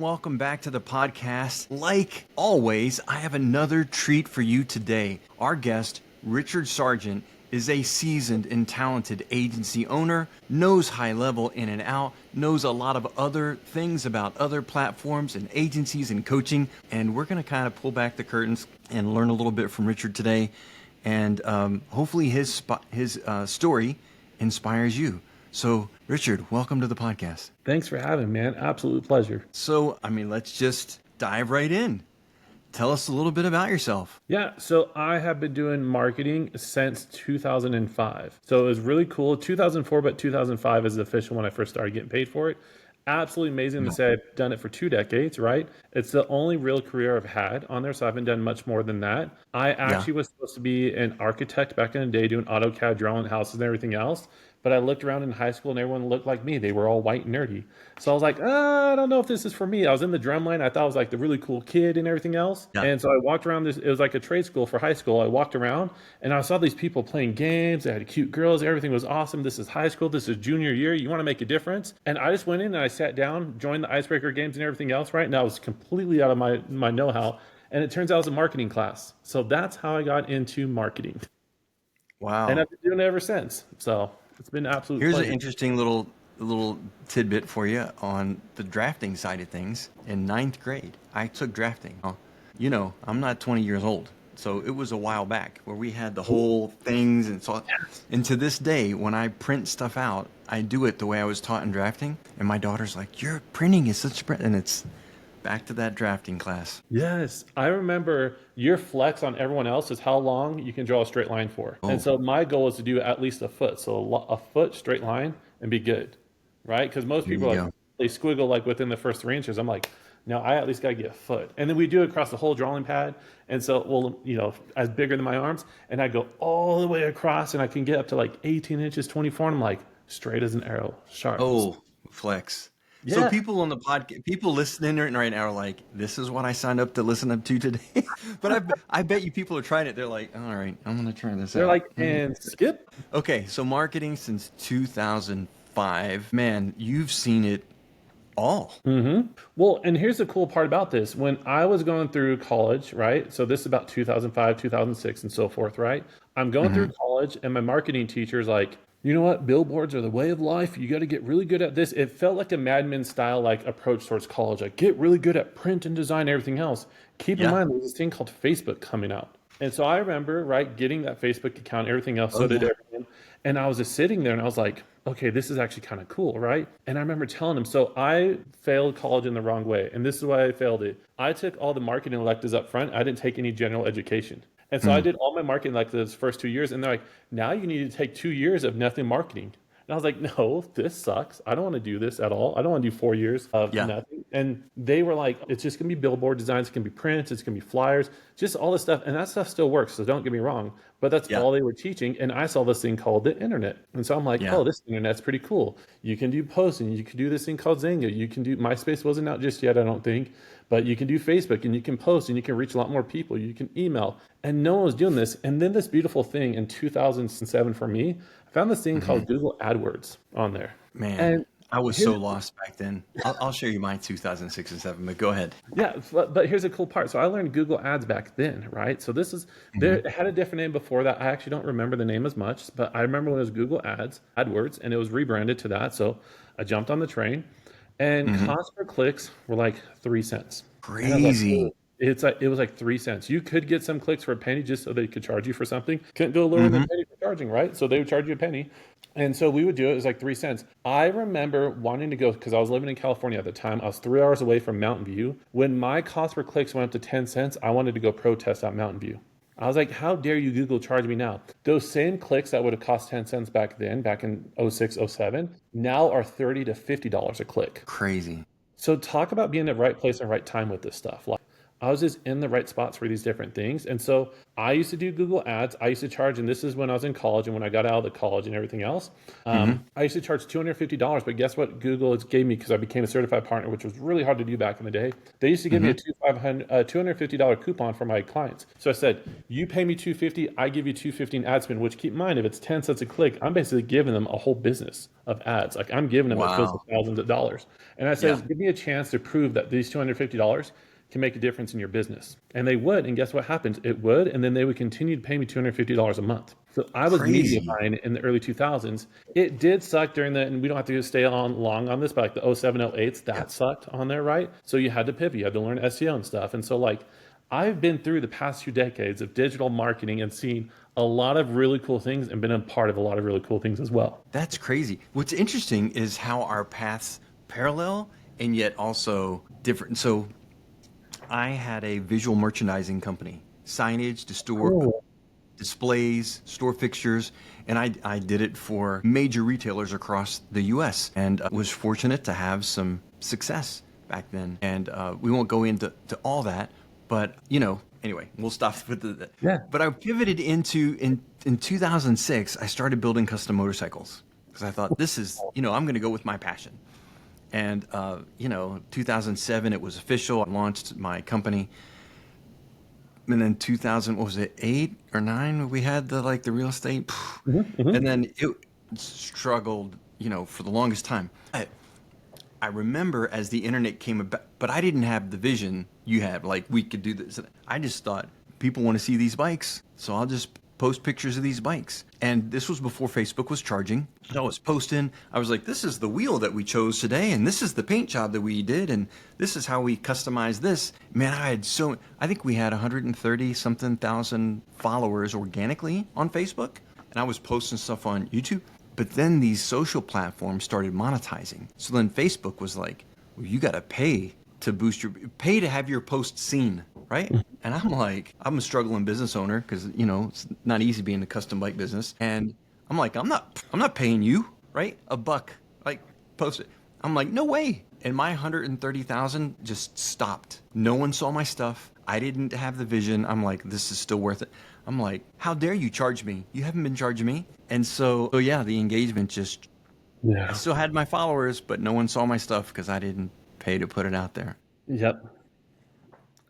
Welcome back to the podcast. Like always, I have another treat for you today. Our guest, Richard Sargent, is a seasoned and talented agency owner, knows HighLevel in and out, knows a lot of other things about other platforms and agencies and coaching, and we're going to kind of pull back the curtains and learn a little bit from Richard today, and hopefully his story inspires you. So, Richard, welcome to the podcast. Thanks for having me, man. Absolute pleasure. So, let's just dive right in. Tell us a little bit about yourself. Yeah, so I have been doing marketing since 2005. So it was really cool. 2004, but 2005 is the official when I first started getting paid for it. Absolutely amazing to say I've done it for 2 decades, right? It's the only real career I've had on there, so I haven't done much more than that. I actually was supposed to be an architect back in the day doing AutoCAD, drawing houses and everything else. But I looked around in high school and everyone looked like me. They were all white and nerdy. So I was like, I don't know if this is for me. I was in the drum line. I thought I was like the really cool kid and everything else. Yeah. And so I walked around this. It was like a trade school for high school. I walked around and I saw these people playing games. They had cute girls. Everything was awesome. This is high school. This is junior year. You want to make a difference. And I just went in and I sat down, joined the icebreaker games and everything else, right? And I was completely out of my know-how. And it turns out it was a marketing class. So that's how I got into marketing. Wow. And I've been doing it ever since. So it's been absolutely Here's pleasure. An interesting little tidbit for you on the drafting side of things. In 9th grade, I took drafting. You know, I'm not 20 years old, so it was a while back where we had the whole things. And to this day, when I print stuff out, I do it the way I was taught in drafting. And my daughter's like, "Your printing is such a print," and it's back to that drafting class. Yes. I remember your flex on everyone else is how long you can draw a straight line for. And so my goal is to do at least a foot. So a foot straight line and be good, right? Because most people they squiggle like within the first 3 inches. I'm like, no, I at least got to get a foot. And then we do it across the whole drawing pad. And so, as bigger than my arms. And I go all the way across and I can get up to like 18 inches, 24. And I'm like, straight as an arrow, sharp. Oh, flex. Yeah. So people on the podcast, people listening right now are like, "This is what I signed up to listen up to today." But I bet you people are trying it. They're like, "All right, I'm gonna try this out." They're like, and skip. Okay, so marketing since 2005. Man, you've seen it all. Mm-hmm. Well, and here's the cool part about this. When I was going through college, right? So this is about 2005, 2006, and so forth, right? I'm going through college, and my marketing teacher's like, "You know what? Billboards are the way of life. You got to get really good at this." It felt like a Mad Men style like approach towards college. Like, get really good at print and design and everything else. Keep in mind, there's this thing called Facebook coming out. And so I remember, right, getting that Facebook account, everything else, did everything. And I was just sitting there and I was like, okay, this is actually kind of cool, right? And I remember telling him, so I failed college in the wrong way. And this is why I failed it. I took all the marketing electives up front. I didn't take any general education. And so I did all my marketing electives first 2 years. And they're like, now you need to take 2 years of nothing marketing. And I was like, no, this sucks. I don't want to do this at all. I don't want to do 4 years of nothing. And they were like, it's just going to be billboard designs. It's going to be prints. It's going to be flyers, just all this stuff. And that stuff still works. So don't get me wrong. But that's all they were teaching. And I saw this thing called the internet. And so I'm like, oh, this internet's pretty cool. You can do posting. You can do this thing called Zynga. You can do, MySpace wasn't out just yet, I don't think. But you can do Facebook and you can post and you can reach a lot more people. You can email. And no one was doing this. And then this beautiful thing in 2007 for me, I found this thing called Google AdWords on there. Man, and I was so lost back then. I'll show you my 2006 and 7, but go ahead. Yeah, but here's the cool part. So I learned Google Ads back then, right? So this is, it had a different name before that. I actually don't remember the name as much, but I remember when it was Google AdWords, and it was rebranded to that. So I jumped on the train, and cost per clicks were like 3 cents. Crazy. It was like 3 cents. You could get some clicks for a penny just so they could charge you for something. Couldn't go lower than a penny for charging, right? So they would charge you a penny. And so we would do it. It was like 3 cents. I remember wanting to go, because I was living in California at the time. I was 3 hours away from Mountain View. When my cost per clicks went up to 10 cents, I wanted to go protest at Mountain View. I was like, how dare you Google charge me now? Those same clicks that would have cost 10 cents back then, back in 06, 07, now are $30 to $50 a click. Crazy. So talk about being in the right place and right time with this stuff. Like, I was just in the right spots for these different things. And so I used to do Google ads. I used to charge, and this is when I was in college and when I got out of the college and everything else. Mm-hmm. I used to charge $250, but guess what Google gave me because I became a certified partner, which was really hard to do back in the day. They used to give me a $250 coupon for my clients. So I said, you pay me $250, I give you $250 in ad spend, which keep in mind, if it's 10 cents a click, I'm basically giving them a whole business of ads. Like I'm giving them, it feels like Wow. thousands of dollars. And I Yeah. said, give me a chance to prove that these $250 can make a difference in your business. And they would. And guess what happens? It would. And then they would continue to pay me $250 a month. So I was media Crazy. buying in the early 2000s. It did suck during the, and we don't have to stay on long on this, but like the 07, 08s, Yeah. that sucked on there, right? So you had to pivot, you had to learn SEO and stuff. And so like, I've been through the past 2 decades of digital marketing and seen a lot of really cool things and been a part of a lot of really cool things as well. That's crazy. What's interesting is how our paths parallel and yet also different. So I had a visual merchandising company, signage to store Cool. displays, store fixtures, and I did it for major retailers across the US and was fortunate to have some success back then. And we won't go into all that, but anyway, we'll stop with the. Yeah. But I pivoted into in 2006. I started building custom motorcycles because I thought this is I'm going to go with my passion. And 2007 it was official. I launched my company. And then 2000, what was it, 8 or 9? We had the real estate, and then it struggled, for the longest time. I remember as the internet came about, but I didn't have the vision you had. Like we could do this. I just thought people want to see these bikes, so I'll just post pictures of these bikes. And this was before Facebook was charging. So I was posting. I was like, this is the wheel that we chose today, and this is the paint job that we did, and this is how we customized this. Man, I think we had 130 something thousand followers organically on Facebook, and I was posting stuff on YouTube. But then these social platforms started monetizing. So then Facebook was like, well, you got to pay to pay to have your post seen, right? And I'm like, I'm a struggling business owner because it's not easy being in the custom bike business. And I'm like, I'm not paying you, right? $1, like post it. I'm like, no way. And my 130,000 just stopped. No one saw my stuff. I didn't have the vision. I'm like, this is still worth it. I'm like, how dare you charge me? You haven't been charging me. And so yeah, the engagement I Yeah. still had my followers, but no one saw my stuff because I didn't pay to put it out there. Yep.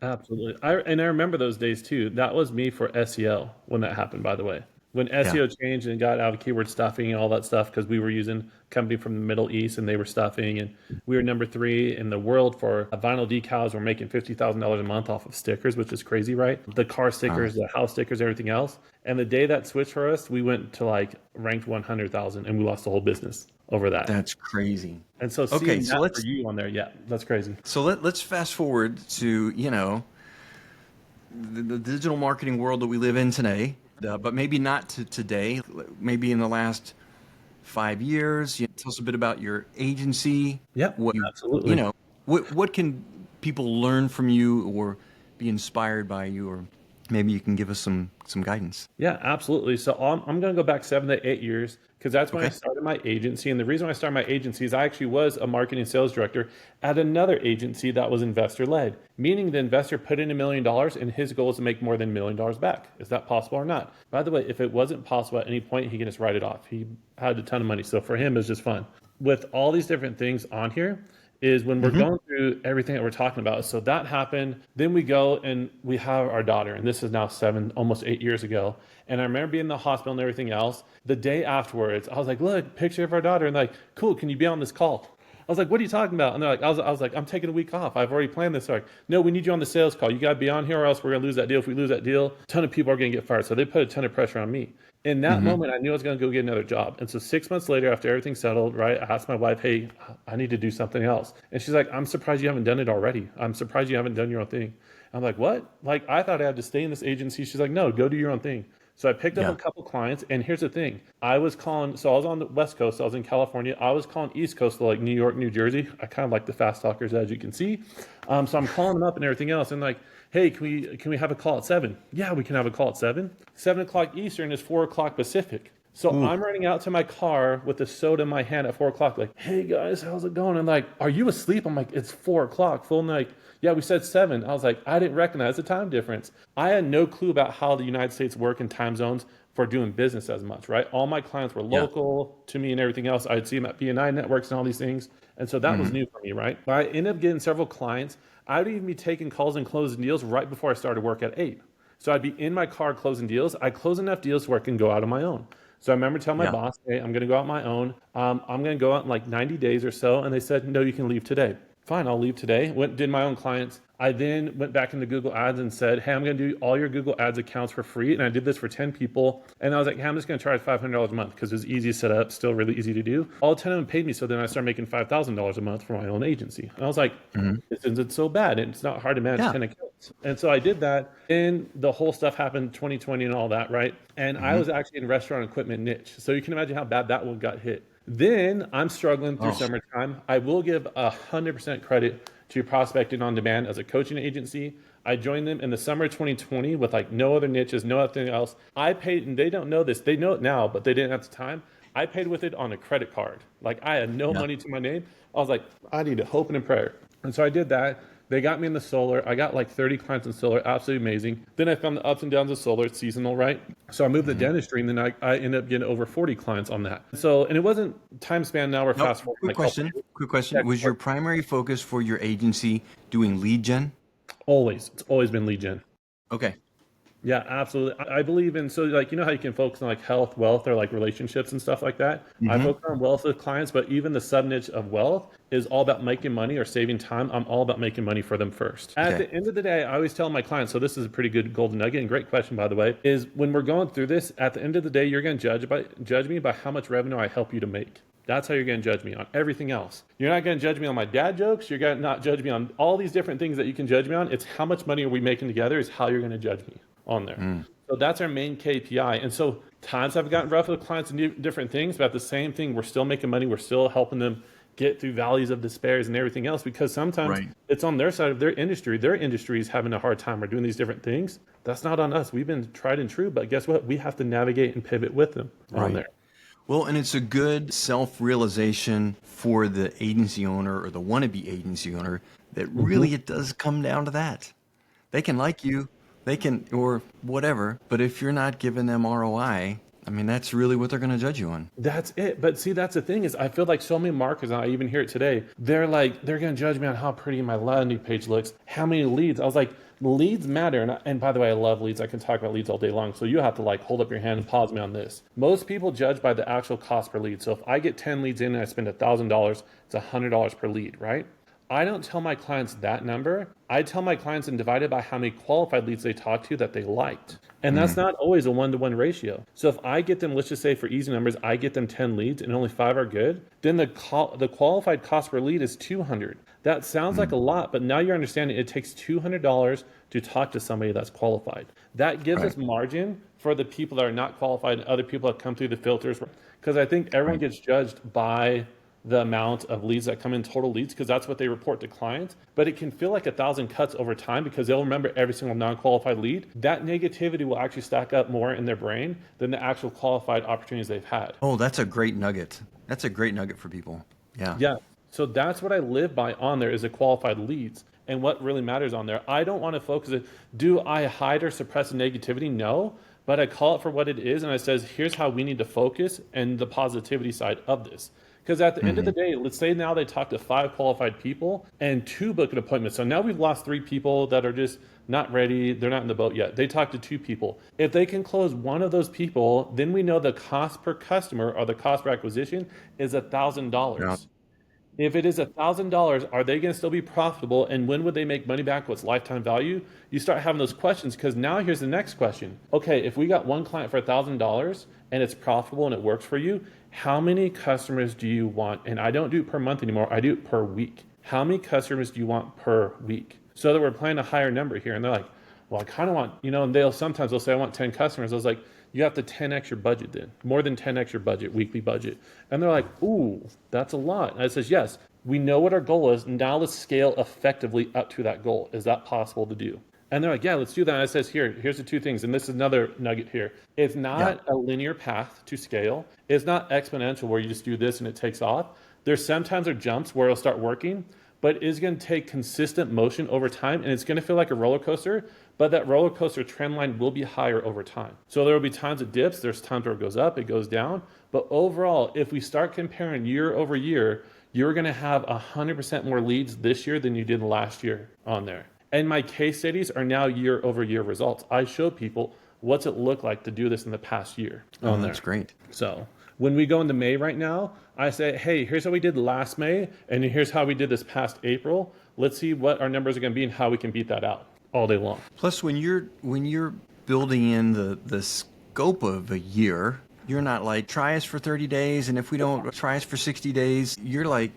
Absolutely. I remember those days too. That was me for SEO when that happened, by the way. When Yeah. SEO changed and got out of keyword stuffing and all that stuff, because we were using a company from the Middle East and they were stuffing, and we were number 3 in the world for vinyl decals. We're making $50,000 a month off of stickers, which is crazy, right? The car stickers, the house stickers, everything else. And the day that switched for us, we went to like ranked 100,000 and we lost the whole business over that. That's crazy. And so Okay, seeing so that for you on there, yeah, that's crazy. let's fast forward to the digital marketing world that we live in today, but maybe not to today. Maybe in the last 5 years. Tell us a bit about your agency. Yep, What absolutely. what can people learn from you or be inspired by you, or maybe you can give us some guidance. Yeah, absolutely. So I'm going to go back 7 to 8 years because that's when I Okay. started my agency. And the reason I started my agency is I actually was a marketing sales director at another agency that was investor led, meaning the investor put in $1 million and his goal is to make more than $1 million back. Is that possible or not? By the way, if it wasn't possible at any point, he can just write it off. He had a ton of money. So for him, it was just fun. With all these different things on here, is when we're going through everything that we're talking about. So that happened. Then we go and we have our daughter, and this is now 7, almost 8 years ago. And I remember being in the hospital and everything else. The day afterwards, I was like, look, picture of our daughter. And like, cool, can you be on this call? I was like, what are you talking about? And they're like, I was like, I'm taking a week off. I've already planned this. They're like, no, we need you on the sales call. You got to be on here or else we're going to lose that deal. If we lose that deal, a ton of people are going to get fired. So they put a ton of pressure on me. In that moment, I knew I was going to go get another job. And so 6 months later, after everything settled, right, I asked my wife, hey, I need to do something else. And she's like, I'm surprised you haven't done it already. I'm surprised you haven't done your own thing. I'm like, what? Like, I thought I had to stay in this agency. She's like, no, go do your own thing. So I picked up Yeah. a couple clients, and here's the thing. I was on the West Coast, so I was in California. I was calling East Coast, so like New York, New Jersey. I kind of like the fast talkers, as you can see. So I'm calling them up and everything else, and like, hey, can we have a call at 7? Yeah, we can have a call at 7. 7 o'clock Eastern is 4 o'clock Pacific. So Ooh. I'm running out to my car with the soda in my hand at 4 o'clock, like, hey guys, how's it going? And like, are you asleep? I'm like, it's 4 o'clock. Full night. Yeah, we said 7. I was like, I didn't recognize the time difference. I had no clue about how the United States work in time zones for doing business as much, right? All my clients were Yeah. local to me and everything else. I'd see them at BNI networks and all these things. And so that was Hmm. new for me, right? But I ended up getting several clients. I would even be taking calls and closing deals right before I started work at 8. So I'd be in my car closing deals. I close enough deals where I can go out on my own. So I remember telling my Yeah. boss, hey, I'm going to go out on my own. I'm going to go out in like 90 days or so. And they said, no, you can leave today. Fine, I'll leave today. Went did my own clients. I then went back into Google Ads and said, hey, I'm going to do all your Google Ads accounts for free. And I did this for 10 people. And I was like, hey, I'm just going to charge $500 a month because it was easy to set up, still really easy to do. All 10 of them paid me. So then I started making $5,000 a month for my own agency. And I was like, Hmm. this isn't so bad. And it's not hard to manage Yeah. 10 accounts. And so I did that. And the whole stuff happened 2020 and all that, right? And I Hmm. was actually in restaurant equipment niche. So you can imagine how bad that one got hit. Then I'm struggling through Oh, summertime. I will give 100% credit to Prospecting on Demand as a coaching agency. I joined them in the summer of 2020 with like no other niches, no other thing else. I paid, and they don't know this. They know it now, but they didn't at the time. I paid with it on a credit card. Like I had no yeah. money to my name. I was like, I need a hope and a prayer. And so I did that. They got me in the solar. I got like 30 clients in solar, absolutely amazing. Then I found the ups and downs of solar. It's seasonal, right? So I moved to Hmm. dentistry, and then I ended up getting over 40 clients on that. So, and it wasn't time span. Now we're Nope. fast forward Quick like a couple question. years. Quick Yeah, question. Was your or primary focus for your agency doing lead gen? always, it's always been lead gen. Okay. Yeah, absolutely. I believe in, so like, you know how you can focus on like health, wealth, or like relationships and stuff like that. I Hmm. focus on wealth with clients, but even the sub niche of wealth is all about making money or saving time. I'm all about making money for them first. At Okay. the end of the day, I always tell my clients, so this is a pretty good golden nugget and great question, by the way, is when we're going through this, at the end of the day, you're going to judge me by how much revenue I help you to make. That's how you're going to judge me on everything else. You're not going to judge me on my dad jokes. You're going to not judge me on all these different things that you can judge me on. It's how much money are we making together is how you're going to judge me on there. Mm. So that's our main KPI. And so times have gotten rough with clients and different things, but at the same thing, we're still making money. We're still helping them get through valleys of despairs and everything else because sometimes Right. it's on their side of their industry. Their industry is having a hard time or doing these different things. That's not on us. We've been tried and true, but guess what? We have to navigate and pivot with them on Right. there. Well, and it's a good self-realization for the agency owner or the wannabe agency owner that really it does come down to that. They can like you, they can, or whatever, but if you're not giving them ROI, I mean, that's really what they're going to judge you on. That's it. But see, that's the thing is I feel like so many marketers, and I even hear it today, they're like, they're going to judge me on how pretty my landing page looks, how many leads. I was like, leads matter. And by the way, I love leads. I can talk about leads all day long. So you have to like hold up your hand and pause me on this. Most people judge by the actual cost per lead. So if I get 10 leads in and I spend $1,000, it's $100 per lead, right? I don't tell my clients that number. I tell my clients and divide it by how many qualified leads they talked to that they liked. And that's Mm. not always a one-to-one ratio. So if I get them, let's just say for easy numbers, I get them 10 leads and only 5 are good, then the qualified cost per lead is 200. That sounds like Mm. a lot, but now you're understanding it takes $200 to talk to somebody that's qualified. That gives Right. us margin for the people that are not qualified and other people that come through the filters. Because I think everyone Right. gets judged by the amount of leads that come in, total leads, because that's what they report to clients. But it can feel like 1,000 cuts over time because they'll remember every single non-qualified lead. That negativity will actually stack up more in their brain than the actual qualified opportunities they've had. Oh, that's a great nugget. That's a great nugget for people. Yeah. Yeah. So that's what I live by on there is the qualified leads and what really matters on there. I don't want to focus it. Do I hide or suppress the negativity? No. But I call it for what it is. And I says, here's how we need to focus and the positivity side of this. Because at the end of Hmm. the day, let's say now they talk to 5 qualified people and 2 book an appointment. So now we've lost 3 people that are just not ready. They're not in the boat yet. They talked to 2 people. If they can close one of those people, then we know the cost per customer or the cost per acquisition is Yeah. $1,000. If it is $1,000, are they going to still be profitable? And when would they make money back? What's lifetime value? You start having those questions because now here's the next question. Okay, if we got one client for $1,000 and it's profitable and it works for you, how many customers do you want? And I don't do it per month anymore. I do it per week. How many customers do you want per week? So that we're playing a higher number here. And they're like, well, I kind of want, and they'll say, I want 10 customers. I was like, you have to 10x your budget then, more than 10x your budget, weekly budget. And they're like, ooh, that's a lot. And I says, yes, we know what our goal is. Now let's scale effectively up to that goal. Is that possible to do? And they're like, yeah, let's do that. And it says here's the two things. And this is another nugget here. It's Yeah. not a linear path to scale. It's not exponential where you just do this and it takes off. There's sometimes there jumps where it'll start working, but it's going to take consistent motion over time. And it's going to feel like a roller coaster, but that roller coaster trend line will be higher over time. So there will be times it dips. There's times where it goes up, it goes down. But overall, if we start comparing year over year, you're going to have 100% more leads this year than you did last year on there. And my case studies are now year over year results. I show people what's it look like to do this in the past year on there. That's great. So when we go into May right now, I say, hey, here's how we did last May, and here's how we did this past April. Let's see what our numbers are going to be and how we can beat that out all day long. Plus, when you're building in the scope of a year, you're not like, try us for 30 days, and if we don't, try us for 60 days. You're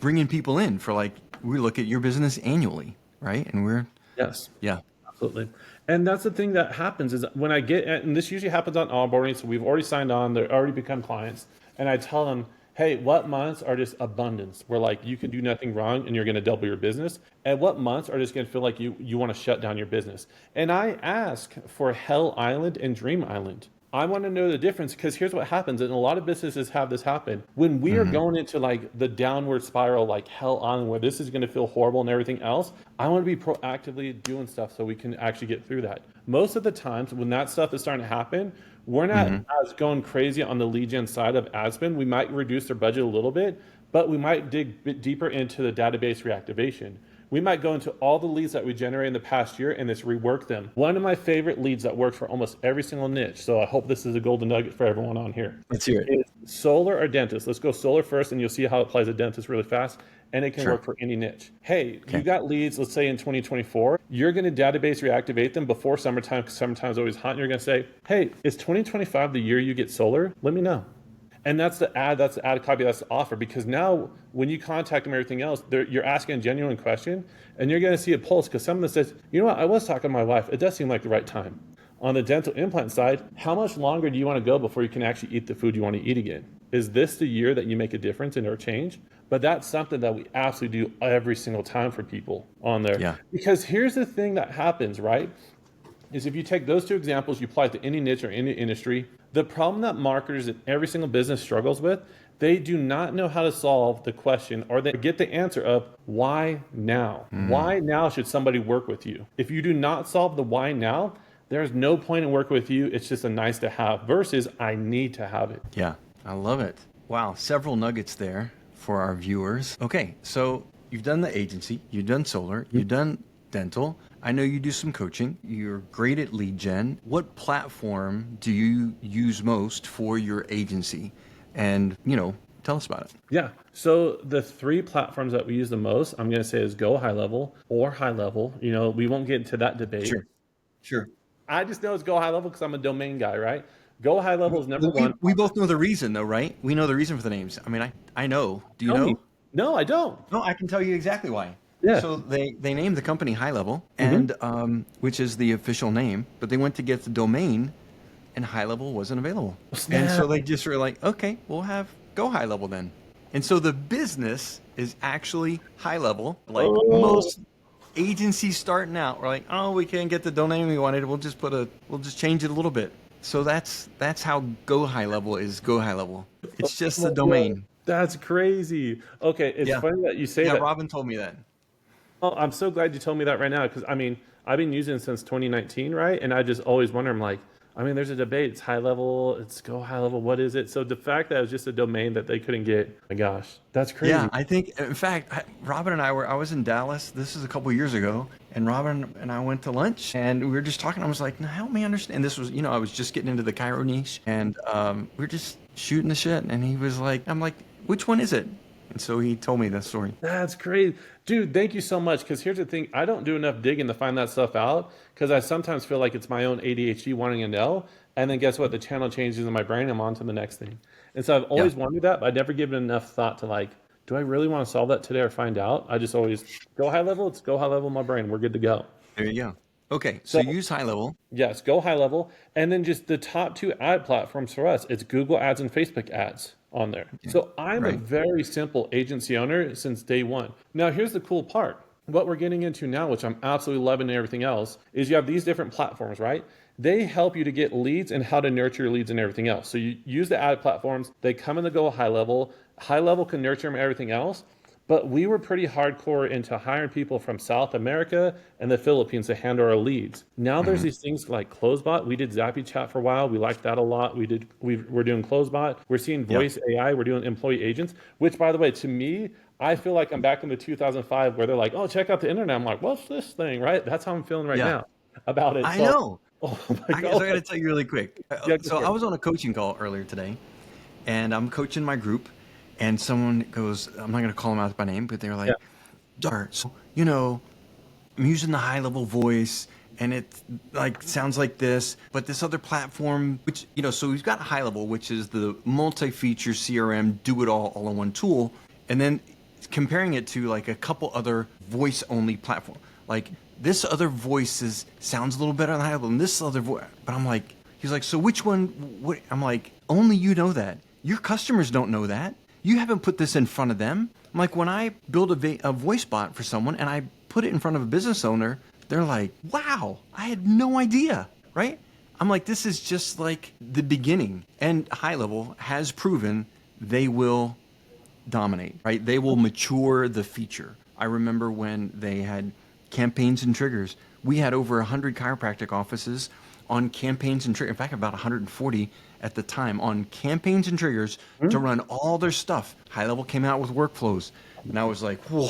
bringing people in for like, we look at your business annually, right? And Yes. yeah. Absolutely. And that's the thing that happens is when I get, and this usually happens on onboarding, so we've already signed on, they're already become clients, and I tell them, hey, what months are just abundance, where like you can do nothing wrong and you're going to double your business, and what months are just going to feel like you want to shut down your business. And I ask for Hell Island and Dream Island. I want to know the difference because here's what happens, and a lot of businesses have this happen. When we are going into like the downward spiral, like Hell Island, where this is going to feel horrible and everything else, I want to be proactively doing stuff so we can actually get through that. Most of the times when that stuff is starting to happen, we're not as going crazy on the lead gen side of ad spend. We might reduce their budget a little bit, but we might dig a bit deeper into the database reactivation. We might go into all the leads that we generated in the past year and just rework them. One of my favorite leads that works for almost every single niche, so I hope this is a golden nugget for everyone on here. Let's hear it. Is solar or dentist. Let's go solar first, and you'll see how it applies to dentist really fast, and it can work for any niche. Hey, you got leads, let's say in 2024, you're going to database reactivate them before summertime, because summertime's always hot, and you're going to say, hey, is 2025 the year you get solar? Let me know. And that's the ad copy, that's the offer. Because now when you contact them, everything else, you're asking a genuine question, and you're going to see a pulse. Because someone that says, you know what, I was talking to my wife. It does seem like the right time. On the dental implant side, how much longer do you want to go before you can actually eat the food you want to eat again? Is this the year that you make a difference and or change? But that's something that we absolutely do every single time for people on there. Yeah. Because here's the thing that happens, right? Is if you take those two examples, you apply it to any niche or any industry, the problem that marketers in every single business struggles with, they do not know how to solve the question, or they get the answer of why now? Why now should somebody work with you? If you do not solve the why now, there's no point in working with you. It's just a nice to have versus I need to have it. Yeah, I love it. Wow, several nuggets there for our viewers. Okay, so you've done the agency, you've done solar, you've done dental. I know you do some coaching. You're great at lead gen. What platform do you use most for your agency? And, tell us about it. Yeah. So the three platforms that we use the most, I'm going to say is GoHighLevel or HighLevel. We won't get into that debate. Sure. I just know it's GoHighLevel because I'm a domain guy, right? GoHighLevel is number one. We both know the reason, though, right? We know the reason for the names. I mean, I know. Do you Tell know? me. No, I don't. No, I can tell you exactly why. Yeah. So they named the company HighLevel, and which is the official name, but they went to get the domain, and HighLevel wasn't available. And so they just were like, okay, we'll have GoHighLevel then. And so the business is actually HighLevel, like most agencies starting out. We're like, oh, we can't get the domain we wanted. We'll just change it a little bit. So that's how GoHighLevel is GoHighLevel. It's just the domain. That's crazy. Okay, it's funny that you say that. Yeah, Robin told me that. Oh, I'm so glad you told me that right now because, I've been using it since 2019, right? And I just always wonder, I'm like, there's a debate. It's HighLevel, it's GoHighLevel. What is it? So the fact that it was just a domain that they couldn't get, my gosh, that's crazy. Yeah, I think, in fact, Robin and I was in Dallas. This is a couple years ago. And Robin and I went to lunch and we were just talking. I was like, now help me understand. And this was, I was just getting into the Cairo niche and we were just shooting the shit. And he was like, I'm like, which one is it? And so he told me that story. That's crazy. Dude, thank you so much. Because here's the thing. I don't do enough digging to find that stuff out because I sometimes feel like it's my own ADHD wanting to know. And then guess what? The channel changes in my brain. I'm on to the next thing. And so I've always wondered that, but I never given enough thought to like, do I really want to solve that today or find out? I just always GoHighLevel. It's GoHighLevel in my brain. We're good to go. There you go. Okay, so use HighLevel. Yes, GoHighLevel. And then just the top two ad platforms for us, it's Google Ads and Facebook Ads on there. Okay. So I'm a very simple agency owner since day one. Now, here's the cool part. what we're getting into now, which I'm absolutely loving and everything else, is you have these different platforms, right? They help you to get leads and how to nurture your leads and everything else. So you use the ad platforms, they come in the Go High Level. High Level can nurture them and everything else. But we were pretty hardcore into hiring people from South America and the Philippines to handle our leads. Now there's Mhm. these things like Closebot. We did Zappy Chat for a while. We liked that a lot. We're doing Closebot. We're seeing Yeah. Voice AI. We're doing employee agents, which by the way, to me, I feel like I'm back in the 2005 where they're like, oh, check out the internet. I'm like, what's this thing, right? That's how I'm feeling right Yeah. now about it. I So, know. oh my So I got God. to tell you really quick. Yeah, go So for I it. was on a coaching call earlier today, and I'm coaching my group, and someone goes, I'm not going to call them out by name, but they're Yeah. like, Dar, so, I'm using the high level voice and it like sounds like this, but this other platform, which, so we've got high level, which is the multi-feature CRM, do it all in one tool. And then comparing it to like a couple other voice only platform, like this other voices sounds a little better on high level than this other voice. But I'm like, he's like, so which one, what? I'm like, only you know that. Your customers don't know that. You haven't put this in front of them. I'm like, when I build a voice bot for someone and I put it in front of a business owner, they're like, wow, I had no idea, right? I'm like, this is just like the beginning. And high level has proven they will dominate, right? They will mature the feature. I remember when they had campaigns and triggers. We had over 100 chiropractic offices on campaigns and triggers. In fact, about 140 at the time on campaigns and triggers to run all their stuff. High Level came out with workflows. And I was like, whoa,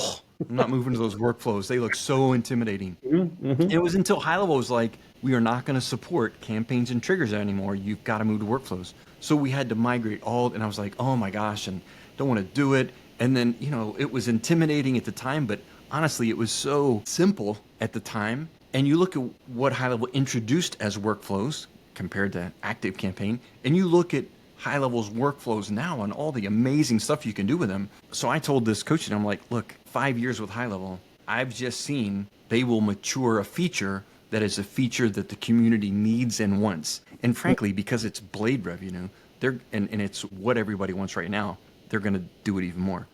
I'm not moving to those workflows. They look so intimidating. It was until High Level was like, we are not going to support campaigns and triggers anymore. You've got to move to workflows. So we had to migrate all, and I was like, oh my gosh, and don't want to do it. And then, it was intimidating at the time, but honestly, it was so simple at the time. And you look at what High Level introduced as workflows compared to Active Campaign, and you look at High Level's workflows now and all the amazing stuff you can do with them. So I told this coach, and I'm like, look, 5 years with High Level, I've just seen they will mature a feature that is a feature that the community needs and wants. And frankly, because it's blade revenue, and it's what everybody wants right now, they're going to do it even more.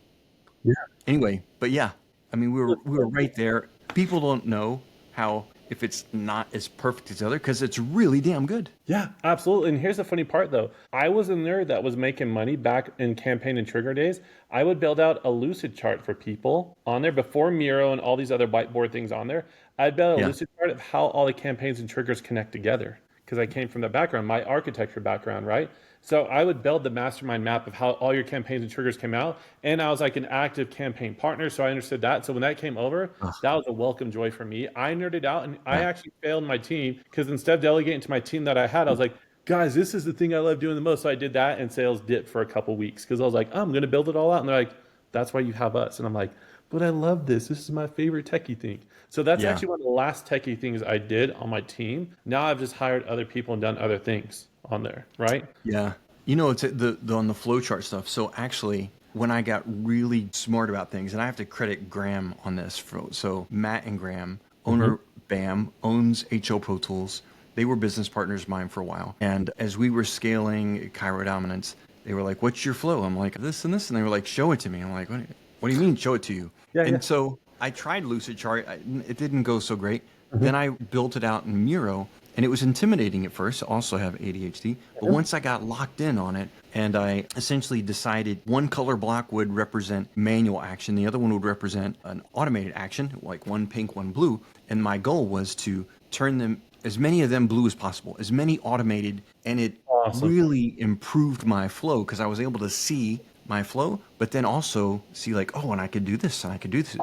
Yeah. Anyway, but yeah, I mean, we were right there. People don't know how if it's not as perfect as the other because it's really damn good. Yeah, absolutely. And here's the funny part though. I was a nerd that was making money back in campaign and trigger days. I would build out a lucid chart for people on there before Miro and all these other whiteboard things on there. I'd build a Yeah. lucid chart of how all the campaigns and triggers connect together because I came from that background, my architecture background, right? So I would build the mastermind map of how all your campaigns and triggers came out. And I was like an active campaign partner. So I understood that. So when that came over, Ugh, that was a welcome joy for me. I nerded out and I yeah. actually failed my team because instead of delegating to my team that I had, I was like, guys, this is the thing I love doing the most. So I did that and sales dipped for a couple weeks because I was like, I'm going to build it all out. And they're like, that's why you have us. And I'm like, but I love this. This is my favorite techie thing. So that's Yeah. actually one of the last techie things I did on my team. Now I've just hired other people and done other things on there, right? Yeah. It's the on the flowchart stuff. So actually, when I got really smart about things, and I have to credit Graham on this. So Matt and Graham, owner BAM, owns HO Pro Tools. They were business partners of mine for a while. And as we were scaling Cairo Dominance, they were like, "What's your flow?" I'm like, "This and this," and they were like, "Show it to me." I'm like, "What do you mean, show it to you?" Yeah, yeah. And so I tried Lucid Chart. It didn't go so great. Then I built it out in Miro, and it was intimidating at first. I also have ADHD. But once I got locked in on it, and I essentially decided one color block would represent manual action, the other one would represent an automated action, like one pink, one blue. And my goal was to turn them, as many of them blue as possible, as many automated, and it Awesome. really improved my flow because I was able to see my flow, but then also see like, oh, and I could do this and I could do this.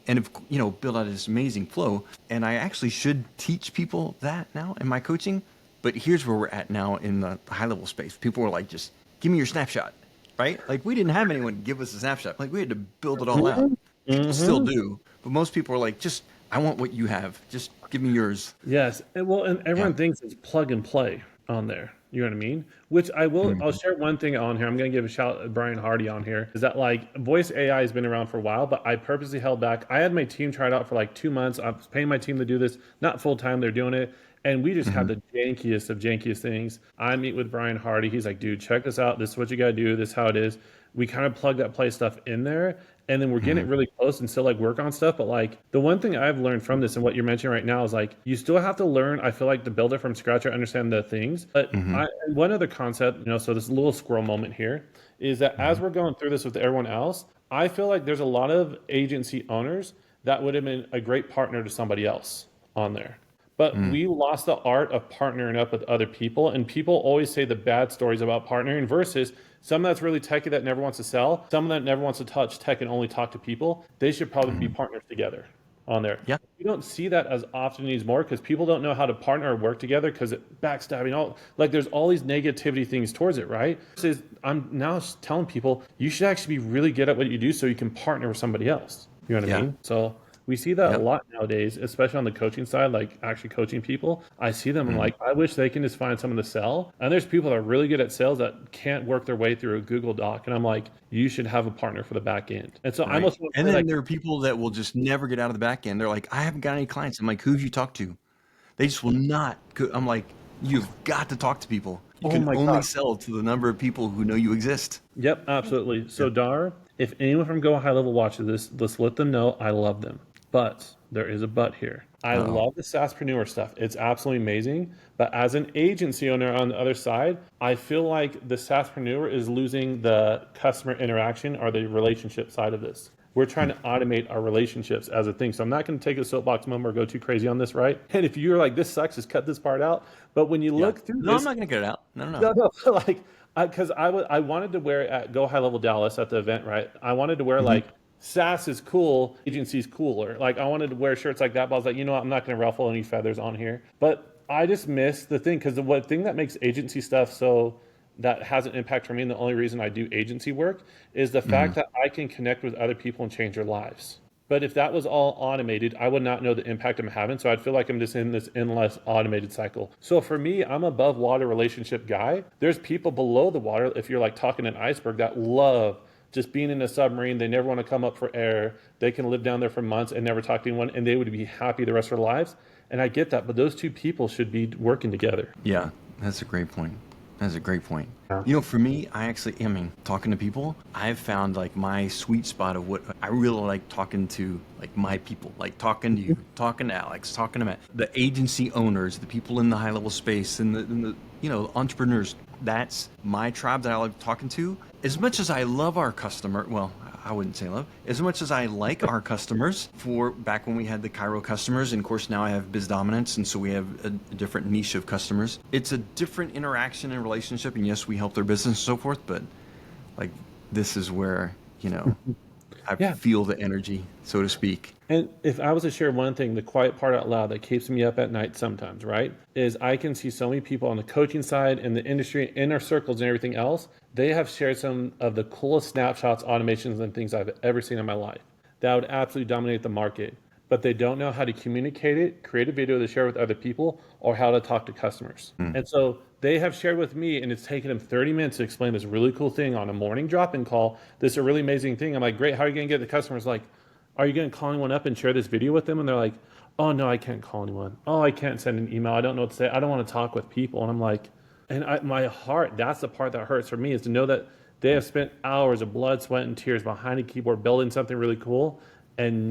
And build out this amazing flow. And I actually should teach people that now in my coaching. But here's where we're at now in the high level space. People were like, just give me your snapshot, right? Like we didn't have anyone give us a snapshot. Like we had to build it all out. People still do, but most people are like, just I want what you have. Just give me yours. Yes. And Yeah. everyone thinks it's plug and play on there. You know what I mean? Which I'll Mhm. share one thing on here. I'm going to give a shout at Brian Hardy on here is that like voice AI has been around for a while, but I purposely held back. I had my team try it out for like 2 months. I was paying my team to do this, not full time. They're doing it. And we just had Mhm. the jankiest of jankiest things. I meet with Brian Hardy. He's like, dude, check this out. This is what you got to do. This is how it is. We kind of plug that play stuff in there. and then we're getting it really close and still like work on stuff. But like the one thing I've learned from this and what you're mentioning right now is like you still have to learn, I feel like, to build it from scratch or understand the things. But one other concept, so this little squirrel moment here is that as we're going through this with everyone else, I feel like there's a lot of agency owners that would have been a great partner to somebody else on there. But we lost the art of partnering up with other people. And people always say the bad stories about partnering versus someone that's really techy that never wants to sell, someone that never wants to touch tech and only talk to people. They should probably be partners together on there. Yeah. We don't see that as often anymore because people don't know how to partner or work together because backstabbing, all like there's all these negativity things towards it, right? I'm now telling people you should actually be really good at what you do so you can partner with somebody else. You know what I mean? So we see that a lot nowadays, especially on the coaching side, like actually coaching people. I see them and like, I wish they can just find someone to sell. And there's people that are really good at sales that can't work their way through a Google Doc. And I'm like, you should have a partner for the back end. And so I almost want to And then like, there are people that will just never get out of the back end. They're like, I haven't got any clients. I'm like, who've you talked to? They just will not. I'm like, you've got to talk to people. You can only sell to the number of people who know you exist. Yep, absolutely. So Dar, if anyone from Go High Level watches this, let's let them know I love them. But there is a but here. I love the SaaSpreneur stuff. It's absolutely amazing. But as an agency owner on the other side, I feel like the SaaSpreneur is losing the customer interaction or the relationship side of this. We're trying to automate our relationships as a thing. So I'm not going to take a soapbox moment or go too crazy on this, right? And if you're like, this sucks, just cut this part out. But when you look through No, this... I'm not going to cut it out. No. No, like, because I wanted to wear at Go High Level Dallas at the event, right? I wanted to wear like, SaaS is cool, agency's cooler. Like I wanted to wear shirts like that, but I was like, you know what, I'm not going to ruffle any feathers on here. But I just missed the thing because the one thing that makes agency stuff so that has an impact for me, and the only reason I do agency work is the fact that I can connect with other people and change their lives. But if that was all automated, I would not know the impact I'm having. So I'd feel like I'm just in this endless automated cycle. So for me, I'm a above water relationship guy. There's people below the water, if you're like talking an iceberg, that love just being in a submarine. They never want to come up for air. They can live down there for months and never talk to anyone, and they would be happy the rest of their lives. And I get that, but those two people should be working together. Yeah, that's a great point. That's a great point. Yeah. For me, talking to people, I've found like my sweet spot of what I really like talking to, like my people, like talking to you, talking to Alex, talking to Matt, the agency owners, the people in the high level space, and the entrepreneurs. That's my tribe that I like talking to. As much as I love our customer, well, I wouldn't say love, as much as I like our customers for back when we had the Cairo customers, and of course now I have Biz Dominance, and so we have a different niche of customers. It's a different interaction and relationship, and yes, we help their business and so forth, but like this is where, I feel the energy, so to speak. And if I was to share one thing, the quiet part out loud that keeps me up at night sometimes, right, is I can see so many people on the coaching side, in the industry, inner circles and everything else, they have shared some of the coolest snapshots, automations, and things I've ever seen in my life that would absolutely dominate the market. But they don't know how to communicate it, create a video to share with other people, or how to talk to customers. And so they have shared with me, and it's taken them 30 minutes to explain this really cool thing on a morning drop-in call. This is a really amazing thing. I'm like, great, how are you going to get the customers? Like, are you going to call anyone up and share this video with them? And they're like, oh, no, I can't call anyone. Oh, I can't send an email. I don't know what to say. I don't want to talk with people. And I'm like, my heart, that's the part that hurts for me, is to know that they have spent hours of blood, sweat, and tears behind a keyboard building something really cool, and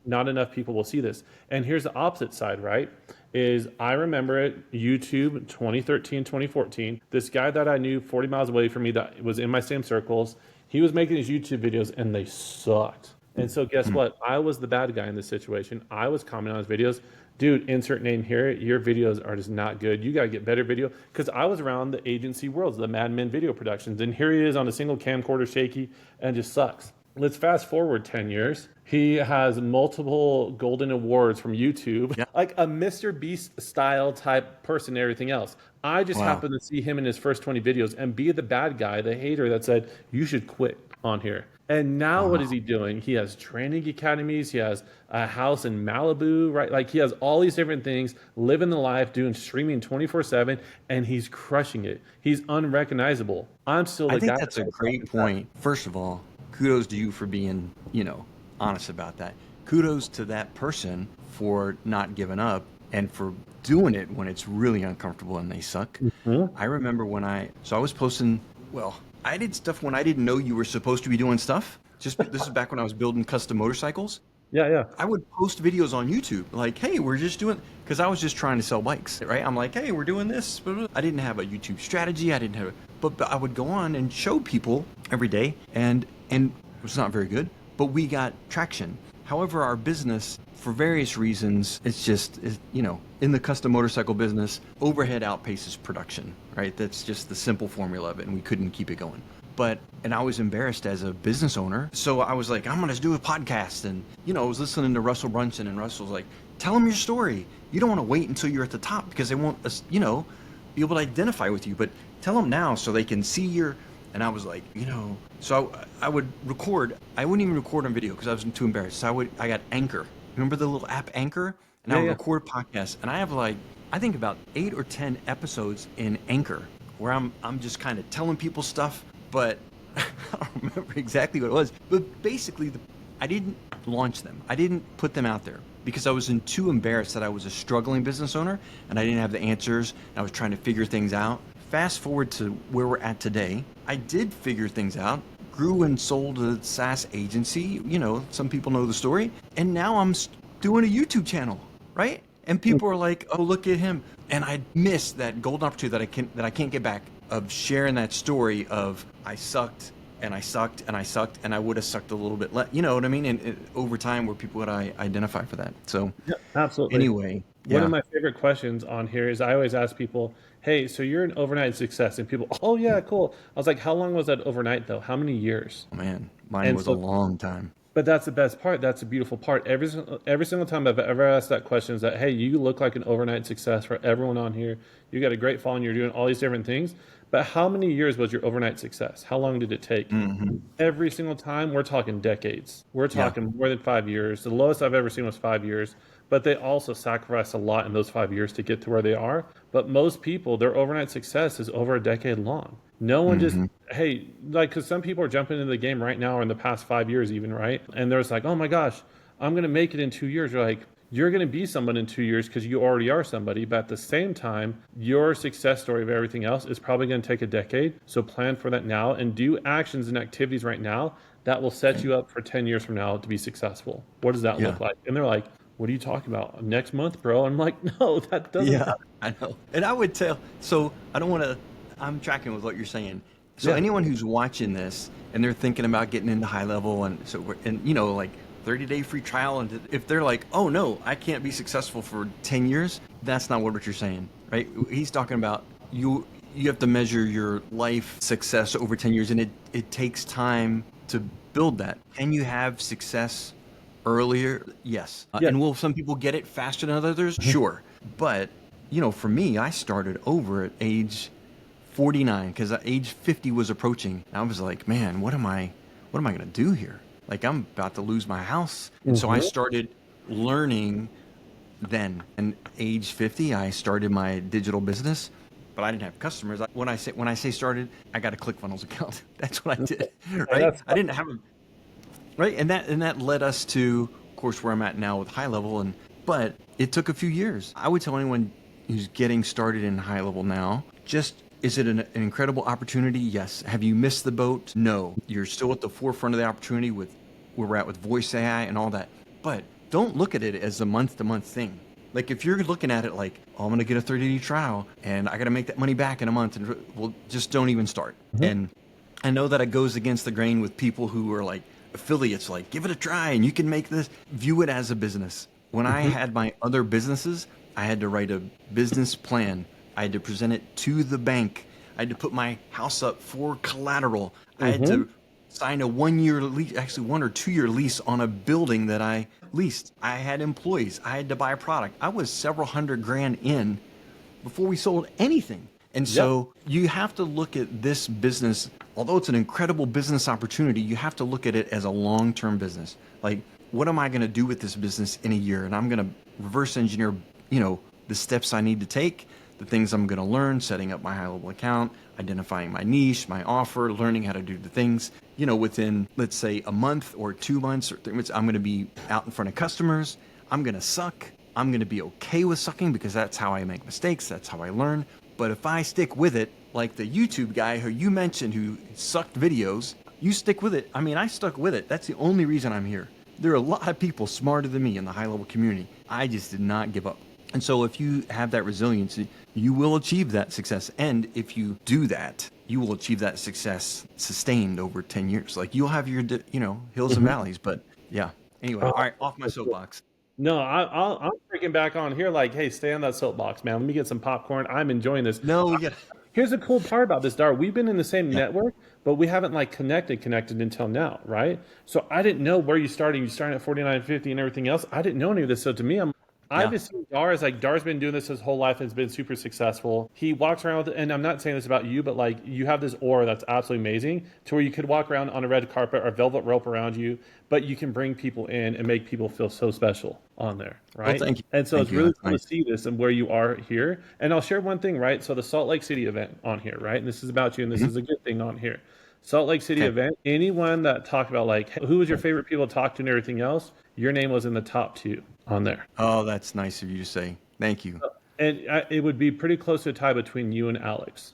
not enough people will see this. And here's the opposite side, right? Is I remember it, YouTube 2013, 2014, this guy that I knew 40 miles away from me that was in my same circles, he was making these YouTube videos and they sucked. And so guess what? I was the bad guy in this situation. I was commenting on his videos. Dude, insert name here. Your videos are just not good. You got to get better video. Because I was around the agency worlds, the Mad Men video productions. And here he is on a single camcorder shaky and just sucks. Let's fast forward 10 years. He has multiple golden awards from YouTube, like a Mr. Beast style type person and everything else. I just happened to see him in his first 20 videos and be the bad guy, the hater that said, you should quit on here. And now what is he doing? He has training academies. He has a house in Malibu, right? Like he has all these different things, living the life, doing streaming 24/7, and he's crushing it. He's unrecognizable. I'm still the guy. I think that's a great point. First of all, kudos to you for being, honest about that. Kudos to that person for not giving up and for doing it when it's really uncomfortable and they suck. I remember when I was posting, I did stuff when I didn't know you were supposed to be doing stuff, this is back when I was building custom motorcycles. Yeah, yeah. I would post videos on YouTube like, hey, we're just doing, because I was just trying to sell bikes, right? I'm like, hey, we're doing this. I didn't have a YouTube strategy. I didn't have, but I would go on and show people every day, and it was not very good, but we got traction. However, our business, for various reasons, in the custom motorcycle business, overhead outpaces production, right? That's just the simple formula of it, and we couldn't keep it going. And I was embarrassed as a business owner. So I was like, I'm going to do a podcast. And, I was listening to Russell Brunson, and Russell's like, tell them your story. You don't want to wait until you're at the top because they won't, be able to identify with you. But tell them now so they can see and I was like, so I would record. I wouldn't even record on video because I was too embarrassed. So I got Anchor. Remember the little app Anchor? And I would record podcasts. And I have I think about 8 or 10 episodes in Anchor where I'm just kind of telling people stuff. But I don't remember exactly what it was. But basically, I didn't launch them. I didn't put them out there because I was too embarrassed that I was a struggling business owner and I didn't have the answers. And I was trying to figure things out. Fast forward to where we're at today. I did figure things out, grew and sold a SaaS agency. Some people know the story. And now I'm doing a YouTube channel, right? And people are like, oh, look at him. And I missed that golden opportunity that I can't get back, of sharing that story of I sucked and I sucked and I sucked and I would have sucked a little bit less, you know what I mean? And over time where people would identify for that. So Yeah, absolutely. Anyway, One of my favorite questions on here is I always ask people, hey, so you're an overnight success, and people, oh yeah, cool. I was like, how long was that overnight though? How many years? Oh man, mine was a long time. But that's the best part. That's the beautiful part. Every single time I've ever asked that question is that, hey, you look like an overnight success for everyone on here. You got a great following. You're doing all these different things. But how many years was your overnight success? How long did it take? Mm-hmm. Every single time, we're talking decades. We're talking more than 5 years. The lowest I've ever seen was 5 years. But they also sacrificed a lot in those 5 years to get to where they are. But most people, their overnight success is over a decade long. No one just, hey, because some people are jumping into the game right now or in the past 5 years even, right? And they're just like, oh my gosh, I'm going to make it in 2 years. You're like, you're going to be someone in 2 years because you already are somebody. But at the same time, your success story of everything else is probably going to take a decade. So plan for that now and do actions and activities right now that will set you up for 10 years from now to be successful. What does that look like? And they're like, what are you talking about? Next month, bro? I'm like, no, that doesn't happen. I know. And I would tell, so I don't want to, I'm tracking with what you're saying. So anyone who's watching this and they're thinking about getting into HighLevel and 30-day free trial, and if they're like, oh no, I can't be successful for 10 years, that's not what you're saying, right? He's talking about you have to measure your life success over 10 years, and it takes time to build that. Can you have success earlier? Yes. And will some people get it faster than others? Sure. But, for me, I started over at age 49 because age 50 was approaching. And I was like, man, what am I going to do here? Like, I'm about to lose my house. And so I started learning then. And age 50, I started my digital business, but I didn't have customers. When I say started, I got a ClickFunnels account. That's what I did, right? I didn't have a, right? And that led us to, of course, where I'm at now with HighLevel. But it took a few years. I would tell anyone who's getting started in HighLevel now, is it an incredible opportunity? Yes. Have you missed the boat? No. You're still at the forefront of the opportunity with where we're at with voice AI and all that. But don't look at it as a month-to-month thing. Like, if you're looking at it like, oh, I'm going to get a 30-day trial and I got to make that money back in a month, well, just don't even start. And I know that it goes against the grain with people who are like affiliates, like, give it a try and you can make this. View it as a business. When I had my other businesses, I had to write a business plan. I had to present it to the bank. I had to put my house up for collateral. I had to sign a 1-year lease, actually 1 or 2 year lease on a building that I leased. I had employees. I had to buy a product. I was several $100,000 in before we sold anything. And so you have to look at this business, although it's an incredible business opportunity, you have to look at it as a long-term business. Like, what am I going to do with this business in a year? And I'm going to reverse engineer, the steps I need to take, the things I'm going to learn, setting up my HighLevel account, identifying my niche, my offer, learning how to do the things, within, let's say, a month or 2 months or 3 months, I'm going to be out in front of customers. I'm going to suck. I'm going to be okay with sucking because that's how I make mistakes. That's how I learn. But if I stick with it, like the YouTube guy who you mentioned who sucked videos, you stick with it. I mean, I stuck with it. That's the only reason I'm here. There are a lot of people smarter than me in the high level community. I just did not give up. And so if you have that resiliency, you will achieve that success. And if you do that, you will achieve that success sustained over 10 years. Like you'll have your, hills and valleys. But yeah. Anyway, all right, off my soapbox. No, I'm freaking back on here like, hey, stay on that soapbox, man. Let me get some popcorn. I'm enjoying this. No, yeah. Here's the cool part about this, Dar. We've been in the same Yeah. network, but we haven't like connected until now, right? So I didn't know where you started. You started at 49.50 and everything else. I didn't know any of this. So to me, I've just seen Dar as like Dar's been doing this his whole life and has been super successful. He walks around with, and I'm not saying this about you, but like you have this aura that's absolutely amazing to where you could walk around on a red carpet or velvet rope around you, but you can bring people in and make people feel so special on there, right? Well, thank you. And so Thank it's you. really That's cool nice. to see this and where you are here. And I'll share one thing, right? So the Salt Lake City event on here, right? And this is about you, and this is a good thing on here. Salt Lake City Okay. event. Anyone that talked about like who was your favorite people to talk to and everything else, your name was in the top 2 on there. Oh, that's nice of you to say. Thank you. And it would be pretty close to a tie between you and Alex.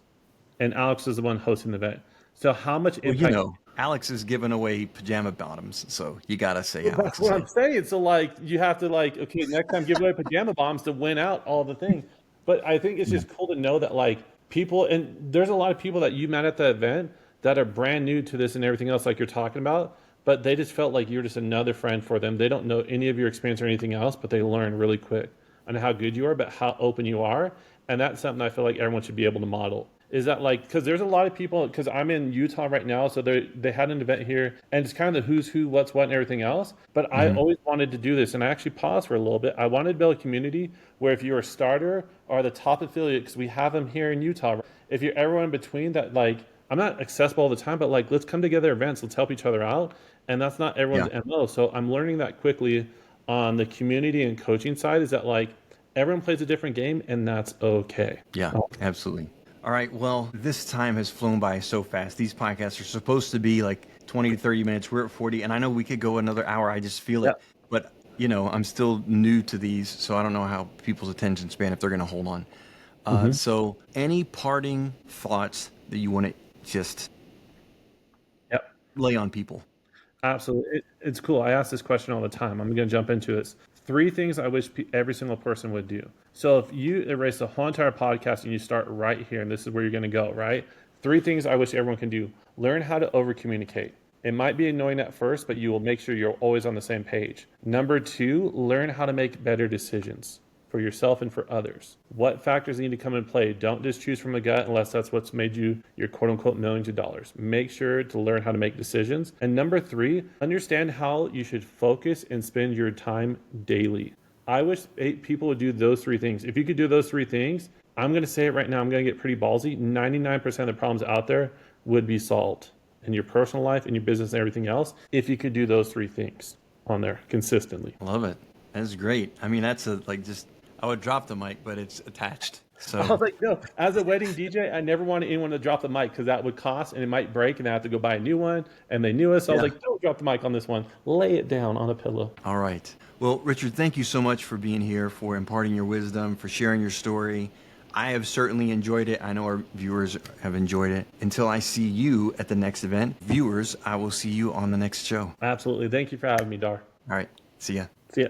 And Alex is the one hosting the event. So how much Well, impact? Alex is giving away pajama bottoms, so you gotta say That's Alex. what I'm saying. So like you have to like, okay, next time give away pajama bombs to win out all the things. But I think it's just cool to know that like people, and there's a lot of people that you met at the event that are brand new to this and everything else like you're talking about, but they just felt like you're just another friend for them. They don't know any of your experience or anything else, but they learn really quick on how good you are, but how open you are. And that's something I feel like everyone should be able to model. Is that like, because there's a lot of people, because I'm in Utah right now, so they had an event here, and it's kind of the who's who, what's what, and everything else. But I always wanted to do this, and I actually paused for a little bit. I wanted to build a community where if you're a starter or the top affiliate, because we have them here in Utah, if you're everyone in between that, like, I'm not accessible all the time, but like, let's come together events, let's help each other out. And that's not everyone's MO. So I'm learning that quickly on the community and coaching side is that like, everyone plays a different game, and that's okay. Yeah, absolutely. All right, well, this time has flown by so fast. These podcasts are supposed to be like 20 to 30 minutes. We're at 40, and I know we could go another hour. I just feel it. But, I'm still new to these, so I don't know how people's attention span, if they're going to hold on. So any parting thoughts that you want to just lay on people? Absolutely. It's cool. I ask this question all the time. I'm going to jump into this. 3 things I wish every single person would do. So if you erase the whole entire podcast and you start right here, and this is where you're going to go, right? 3 things I wish everyone can do. Learn how to over communicate. It might be annoying at first, but you will make sure you're always on the same page. Number 2, learn how to make better decisions for yourself and for others. What factors need to come in play? Don't just choose from a gut unless that's what's made you your quote unquote millions of dollars. Make sure to learn how to make decisions. And number 3, understand how you should focus and spend your time daily. I wish people would do those 3 things. If you could do those 3 things, I'm going to say it right now, I'm going to get pretty ballsy. 99% of the problems out there would be solved in your personal life, in your business, and everything else, if you could do those 3 things on there consistently. Love it. That's great. I mean, that's I would drop the mic, but it's attached. So I was like, no, as a wedding DJ, I never wanted anyone to drop the mic because that would cost and it might break and I have to go buy a new one. And they knew us. So I was like, don't drop the mic on this one. Lay it down on a pillow. All right. Well, Richard, thank you so much for being here, for imparting your wisdom, for sharing your story. I have certainly enjoyed it. I know our viewers have enjoyed it. Until I see you at the next event, viewers, I will see you on the next show. Absolutely. Thank you for having me, Dar. All right. See ya. See ya.